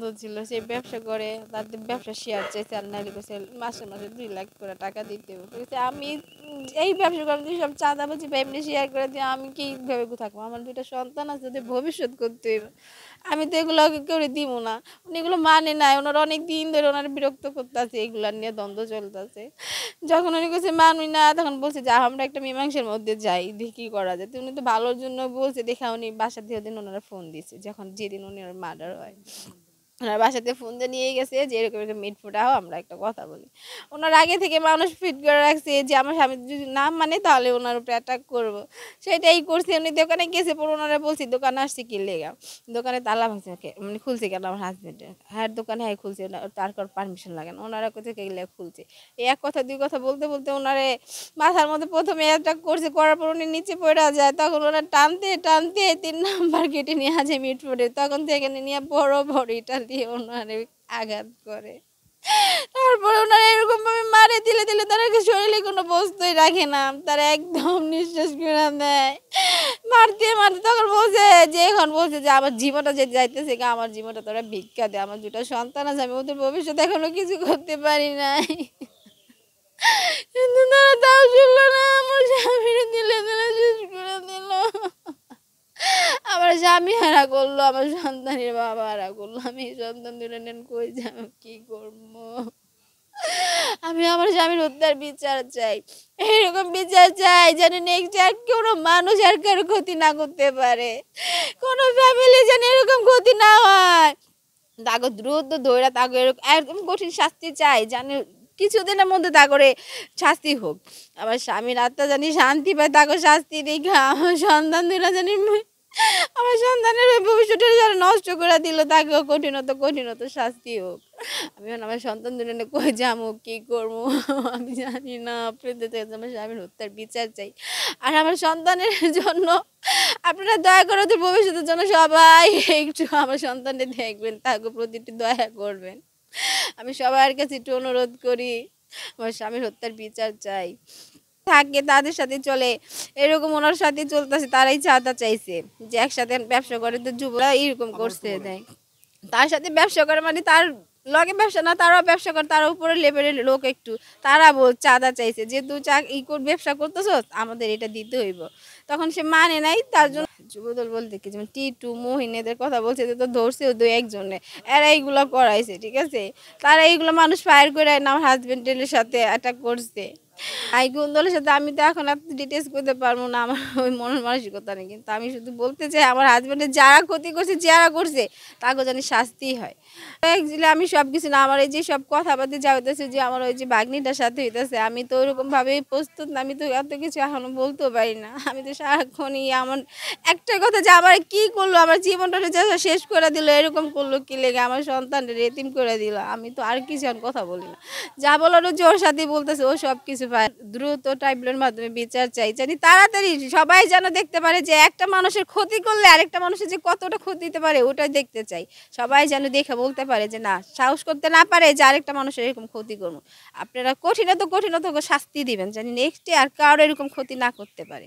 তো ছিল সেই ব্যবসা করে তাদের ব্যবসা শেয়ার চাইছে আর নাইলে কইছে মাসে মাসে 2 লাখ করে টাকা দিতে হবে কইছে আমি এই ব্যবসা করে যদি সব চাঁদাবাজি বা এমনি শেয়ার করে দিয়ে আমি কিভাবে থাকবো আমার 2টা সন্তান আছে ওদের ভবিষ্যৎ করতে হইব আমি তো এগুলো করে দিব না উনি এগুলো মানে নাই ওনারা অনেক দিন ধরে ওনারা বিরক্ত করতেছে এগুলা নিয়ে দ্বন্দ্ব চলতেছে যখন উনি কাছে মানুষ না তখন বলছে যে আমরা একটা মীমাংসার মধ্যে যাই দেখি কি করা যায় তো উনি তো ভালোর জন্য বলছে দেখা উনি বাসা দিয়ে দিন ওনারা ফোন দিছে যখন যেদিন উনি মার্ডার হয় ওনার বাসাতে ফোন দিয়ে নিয়ে গেছে যে এরকম এরকম মিট ফুটাও আমরা একটা কথা বলি ওনার আগে থেকে মানুষ ফিট করে রাখছে যে আমার স্বামী যদি না মানে তাহলে ওনার উপরে অ্যাটাক করবো সেটাই করছে উনি দোকানে গেছে পরে ওনারা বলছি দোকানে আসছে কি লেগা দোকানে তালা ভাঙছে মানে খুলছে কেন আমার হাজবেন্ডের হ্যাঁ দোকানে হ্যাঁ খুলছে তার পারমিশন লাগে না ওনারা কোথায় গেলে খুলছে এই এক কথা দুই কথা বলতে বলতে ওনারে মাথার মধ্যে প্রথমে অ্যাটাক করছে করার পর উনি নিচে পড়ে যায় তখন ওরা টানতে টানতে 3 নাম্বার কেটে নিয়ে আসে মিট ফুটে তখন থেকে নিয়ে বড় বড় ইটা দিয়ে ওনারে আঘাত করে তারপরে ওনারা এরকম ভাবে মারে দিলে দিলে তারা শরীরে কোনো বস্তুই রাখে না তারা একদম নিঃশ্বাস করে দেয় মারতে মারতে তখন বলছে যে এখন বলছে যে আমার জীবনটা যে যাইতেছে আমার জীবনটা তোরা ভিক্ষা দে আমার 2টা সন্তান আছে আমি ওদের ভবিষ্যৎ এখনো কিছু করতে পারি নাই কিন্তু তারা তাও শুনলো না আমার স্বামীর দিলে দিলে শেষ করে দিল আমার স্বামী হারা করলো আমার সন্তানের বাবা হারা করলো আমি সন্তান দুটো নেন কই যাব কি করবো আমি আমার স্বামীর হত্যার বিচার চাই এরকম বিচার চাই যেন নেক্সট আর কোনো মানুষ আর কারো ক্ষতি না করতে পারে কোনো ফ্যামিলি যেন এরকম ক্ষতি না হয় তাকে দ্রুত ধরে তাকে একদম কঠিন শাস্তি চাই জানি কিছুদিনের মধ্যে তা করে শাস্তি হোক আমার স্বামীর আত্মা জানি শান্তি পায় তাকে শাস্তি দেখা আমার সন্তান দুরা জানি আমার সন্তানের ভবিষ্যৎটা যারা নষ্ট করে দিল তাকেও কঠিনত শাস্তি হোক আমি আমার সন্তান দুটো কই যাবো কি করবো আমি জানি না আপনাদের আমার স্বামীর হত্যার বিচার চাই আর আমার সন্তানের জন্য আপনারা দয়া করে ওদের ভবিষ্যতের জন্য সবাই একটু আমার সন্তানদের দেখবেন তাকে প্রতিটি দয়া করবেন আমি সবার কাছে একটু অনুরোধ করি আমার স্বামীর হত্যার বিচার চাই থাকে তাদের সাথে চলে এরকম ওনার সাথে চলতেছে তারাই চাঁদা চাইছে যে একসাথে ব্যবসা করে তো যুবরা এরকম করছে দেয় তার সাথে ব্যবসা করে মানে তার লগে ব্যবসা না তারাও ব্যবসা করে তার উপরে লেভেলের লোক একটু তারা চাঁদা চাইছে যে তুই ব্যবসা করতেছ আমাদের এটা দিতে হইব তখন সে মানে নাই তার জন্য যুবদল বলতে কি যেমন টিটু মহিন এদের কথা বলছে যে তো ধরছে 2-1 জনে এরা এইগুলো করাইছে ঠিক আছে তারা এইগুলো মানুষ ফায়ার করে আমার হাজবেন্ডের সাথে অ্যাটাক করছে এই গুন্দলের সাথে আমি তো এখন এত ডিটেলস করতে পারবো না আমার ওই মনের মানসিকতা নেই কিন্তু আমি শুধু বলতে চাই আমার হাজবেন্ডের যারা ক্ষতি করছে যারা করছে তাকে জানি শাস্তি হয় অ্যাকচুয়ালি আমি সব কিছু না আমার এই যে সব কথাবার্তা যা হইতেছে যে আমার ওই যে বাগনিটার সাথে হইতেছে আমি তো ওরকমভাবে প্রস্তুত না আমি তো এত কিছু এখনো বলতেও পারি না আমি তো সারাক্ষণই আমার একটা কথা যে আমার কি করলো আমার জীবনটা যা শেষ করে দিল এরকম করলো কি লেগে আমার সন্তানটা এতিম করে দিল আমি তো আর কিছু আর কথা বলি না যা বলারও যে ওর সাথে বলতেছে ও সব কিছু পায় দ্রুত ট্রাইব্যুনালের মাধ্যমে বিচার চাই জানি তাড়াতাড়ি সবাই যেন দেখতে পারে যে একটা মানুষের ক্ষতি করলে আরেকটা মানুষের যে কতটা ক্ষতি দিতে পারে ওটাই দেখতে চাই সবাই যেন দেখে বলতে পারে যে না সাহস করতে না পারে যে আরেকটা মানুষের এরকম ক্ষতি করবো আপনারা কঠিনত শাস্তি দিবেন জানি নেক্সটে আর কারো এরকম ক্ষতি না করতে পারে।